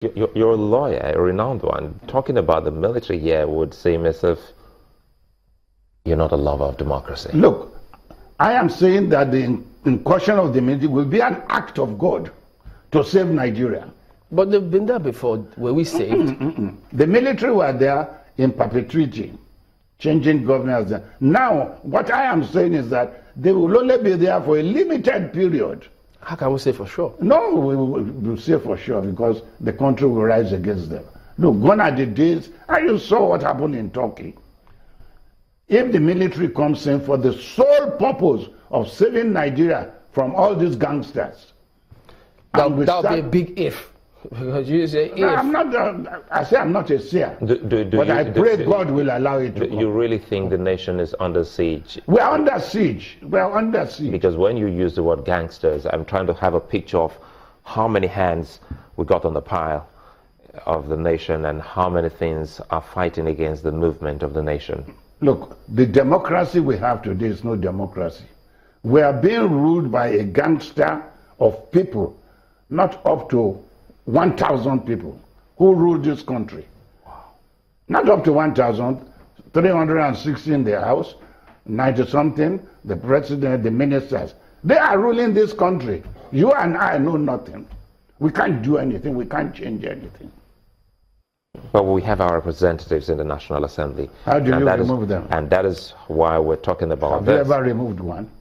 You're a lawyer, a renowned one. Talking about the military here would seem as if you're not a lover of democracy. Look, I am saying that the incursion of the military will be an act of God to save Nigeria. But they've been there before. Were we saved? The military were there in perpetuity, changing governors. Now, what I am saying is that they will only be there for a limited period. How can we say for sure? No, we will say for sure because the country will rise against them. Look, gone are the days, and you saw what happened in Turkey. If the military comes in for the sole purpose of saving Nigeria from all these gangsters, that would be a big if. Because you say if. No, I say I'm not a seer. But I pray God will allow it to come. You really think the nation is under siege? We are under siege. We are under siege. Because when you use the word gangsters, I'm trying to have a picture of how many hands we got on the pile of the nation and how many things are fighting against the movement of the nation. Look, the democracy we have today is no democracy. We are being ruled by a gangster of people, not up to 1,000 people who rule this country. Wow. Not up to 1,000, 360 in the House, 90-something, the president, the ministers. They are ruling this country. You and I know nothing. We can't do anything. We can't change anything. But we have our representatives in the National Assembly. How do you remove them? And that is why we're talking about this. Have you ever removed one?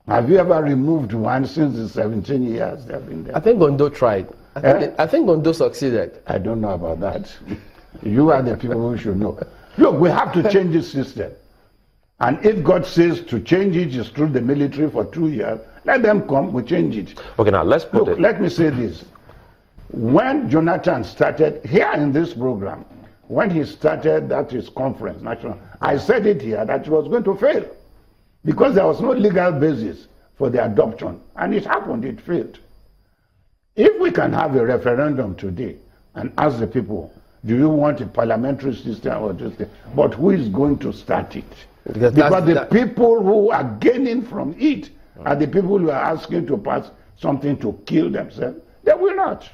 Have you ever removed one since the 17 years they've been there? I think Gondo tried. I think Gondo succeeded. I don't know about that. You are the people who should know. Look, we have to change this system. And if God says to change it is through the military for 2 years, let them come, we change it. Okay, now let's put it. Let me say this. When Jonathan started here in this program, when he started that his conference, national, I said it here that it was going to fail because there was no legal basis for the adoption, and it happened, it failed. If we can have a referendum today and ask the people, do you want a parliamentary system or this thing? But who is going to start it? Because the people who are gaining from it are the people who are asking to pass something to kill themselves. They will not.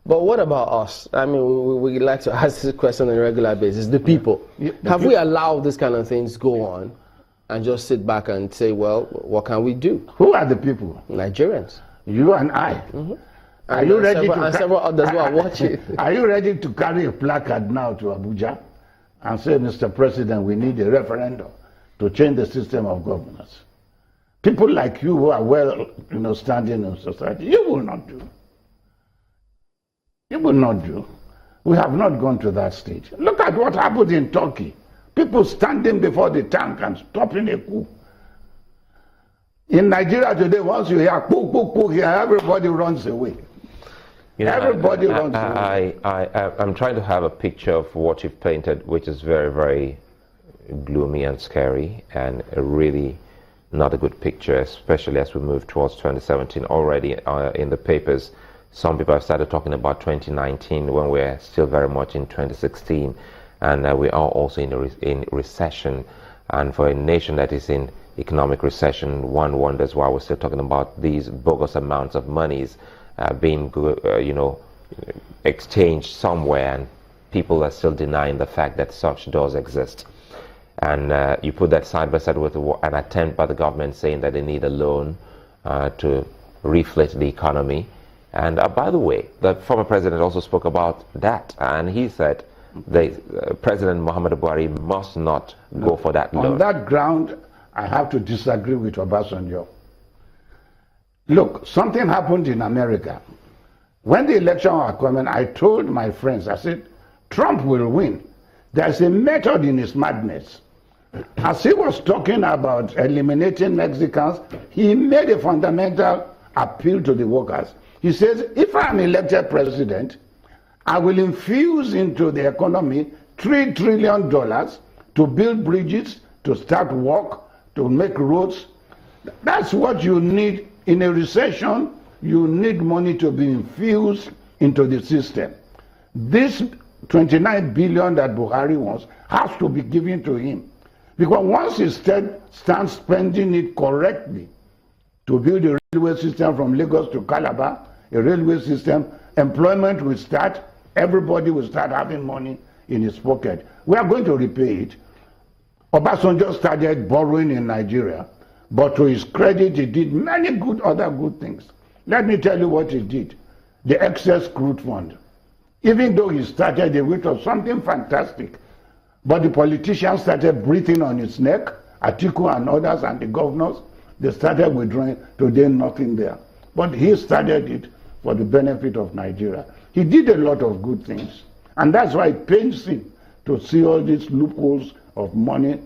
But what about us? I mean, we like to ask this question on a regular basis. The people. Have we allowed this kind of things go on and just sit back and say, well, what can we do? Who are the people? Nigerians. You and I. Are you ready and several others who are watching. Are you ready to carry a placard now to Abuja and say, Mr. President, we need a referendum to change the system of governance? People like you who are well, standing in society, you will not do. You will not do. We have not gone to that stage. Look at what happened in Turkey. People standing before the tank and stopping a coup. In Nigeria today, once you hear coup, coup, coup here, everybody runs away. Everybody runs away. I'm trying to have a picture of what you've painted, which is very, very gloomy and scary, and really not a good picture, especially as we move towards 2017. Already in the papers, some people have started talking about 2019 when we're still very much in 2016, and we are also in recession. And for a nation that is in economic recession, one wonders why we're still talking about these bogus amounts of monies being, exchanged somewhere, and people are still denying the fact that such does exist. And you put that side by side with an attempt by the government saying that they need a loan to reflate the economy. And by the way, the former president also spoke about that, and he said President Muhammadu Buhari must not go for that loan. On that ground, I have to disagree with Obasanjo. Look, something happened in America. When the election was coming, I told my friends, I said, Trump will win. There's a method in his madness. As he was talking about eliminating Mexicans, he made a fundamental appeal to the workers. He says, if I'm elected president, I will infuse into the economy $3 trillion to build bridges, to start work, to make roads. That's what you need in a recession. You need money to be infused into the system. This 29 billion that Buhari wants has to be given to him. Because once he starts spending it correctly to build a railway system from Lagos to Calabar, a railway system employment will start, everybody will start having money in his pocket. We are going to repay it. Obasanjo started borrowing in Nigeria, but to his credit, he did many other good things. Let me tell you what he did. The excess crude fund. Even though he started it was something fantastic, but the politicians started breathing on his neck, Atiku and others and the governors, they started withdrawing. Today, nothing there. But he started it for the benefit of Nigeria. He did a lot of good things. And that's why it pains him to see all these loopholes of money.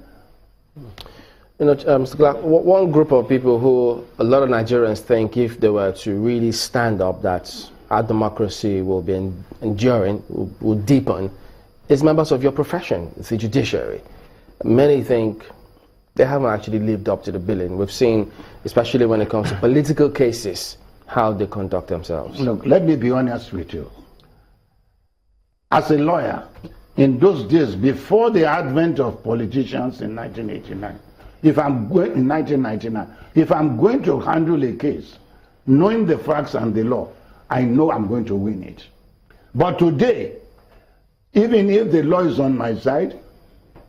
You know, Mr. Clarke, one group of people who a lot of Nigerians think if they were to really stand up that our democracy will be enduring, will deepen, is members of your profession, the judiciary. Many think they haven't actually lived up to the billing. We've seen, especially when it comes to political cases, how they conduct themselves. Look, let me be honest with you. As a lawyer, in those days, before the advent of politicians in 1989, if I'm going to handle a case, knowing the facts and the law, I know I'm going to win it. But today, even if the law is on my side,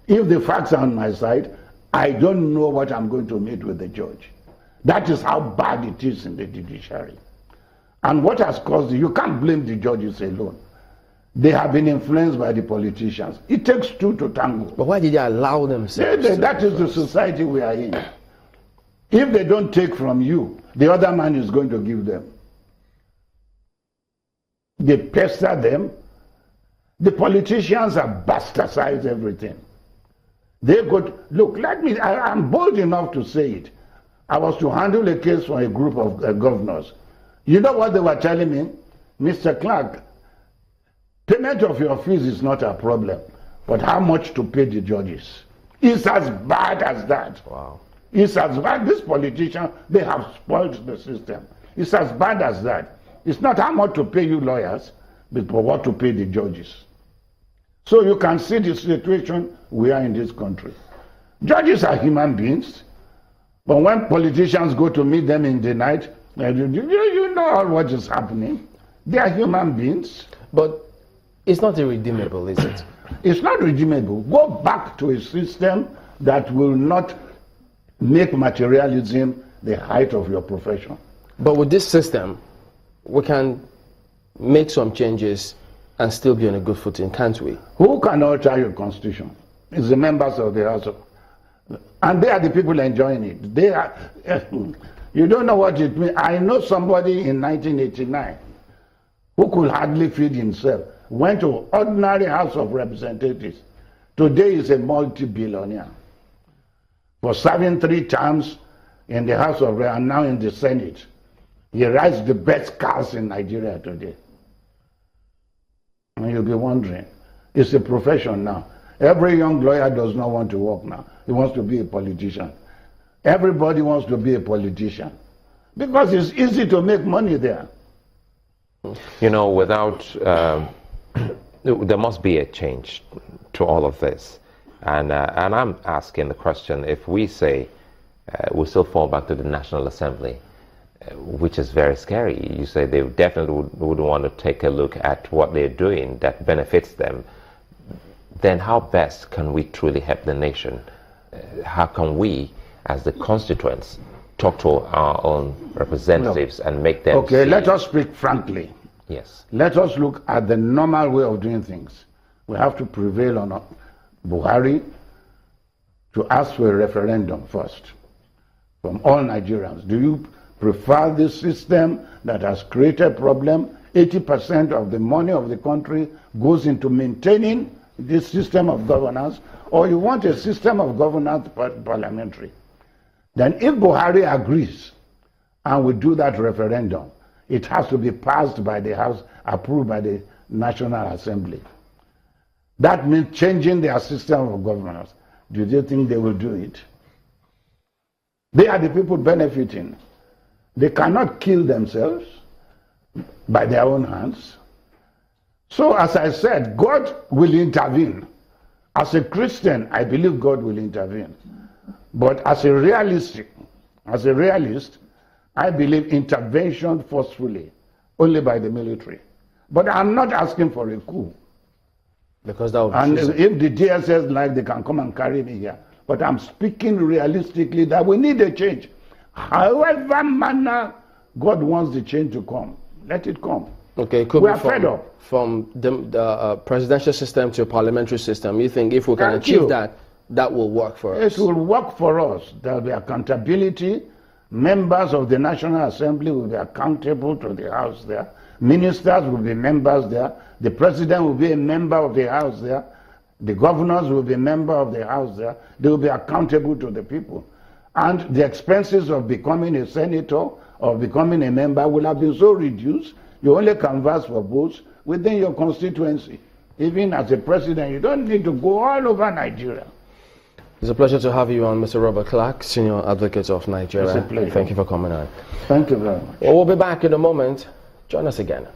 if the facts are on my side, I don't know what I'm going to meet with the judge. That is how bad it is in the judiciary. And what has caused it, you can't blame the judges alone. They have been influenced by the politicians. It takes two to tango. But why did they allow themselves? That is the society we are in. If they don't take from you, the other man is going to give them. They pester them. The politicians have bastardized everything. They could, look, I'm bold enough to say it. I was to handle a case for a group of governors. You know what they were telling me? Mr. Clarke, payment of your fees is not a problem, but how much to pay the judges? It's as bad as that. Wow. It's as bad. These politicians, they have spoiled the system. It's as bad as that. It's not how much to pay you lawyers, but for what to pay the judges. So you can see the situation we are in this country. Judges are human beings, but when politicians go to meet them in the night, you know what is happening. They are human beings. But it's not irredeemable, is it? It's not redeemable. Go back to a system that will not make materialism the height of your profession. But with this system, we can make some changes and still be on a good footing, can't we? Who can alter your constitution? It's the members of the House. And they are the people enjoying it. They are. You don't know what it means. I know somebody in 1989 who could hardly feed himself, went to ordinary House of Representatives. Today is a multi-billionaire. For serving 3 terms in the House of Representatives and now in the Senate, he rides the best cars in Nigeria today. And you'll be wondering, it's a profession now. Every young lawyer does not want to work now. He wants to be a politician. Everybody wants to be a politician because it's easy to make money there. You know, without, there must be a change to all of this. And I'm asking the question, if we say we still fall back to the National Assembly, which is very scary. You say they definitely would want to take a look at what they're doing that benefits them. Then how best can we truly help the nation? How can we, as the constituents, talk to our own representatives and make them Okay, see? let us speak frankly. Yes. Let us look at the normal way of doing things. We have to prevail on Buhari to ask for a referendum first from all Nigerians. Do you prefer this system that has created problem? 80% of the money of the country goes into maintaining this system of governance, or you want a system of governance parliamentary? Then if Buhari agrees and we do that referendum, it has to be passed by the House, approved by the National Assembly. That means changing their system of governance. Do you think they will do it? They are the people benefiting. They cannot kill themselves by their own hands. So as I said, God will intervene. As a Christian, I believe God will intervene. But as a realist, I believe intervention forcefully, only by the military. But I'm not asking for a coup. Because that would be And treason. if the DSS like, they can come and carry me here. But I'm speaking realistically that we need a change. However manner God wants the change to come, let it come. Okay, it could We be are fed up. from the presidential system to a parliamentary system. You think if we can Thank achieve you. that, that will work for It us? will work for us. There will be accountability. Members of the National Assembly will be accountable to the House there. Ministers will be members there. The President will be a member of the House there. The governors will be a member of the House there. They will be accountable to the people. And the expenses of becoming a senator or becoming a member will have been so reduced, you only canvass for votes within your constituency. Even as a president, you don't need to go all over Nigeria. It's a pleasure to have you on, Mr. Robert Clarke, Senior Advocate of Nigeria. It's a pleasure. Thank you for coming on. Thank you very much. Well, we'll be back in a moment. Join us again.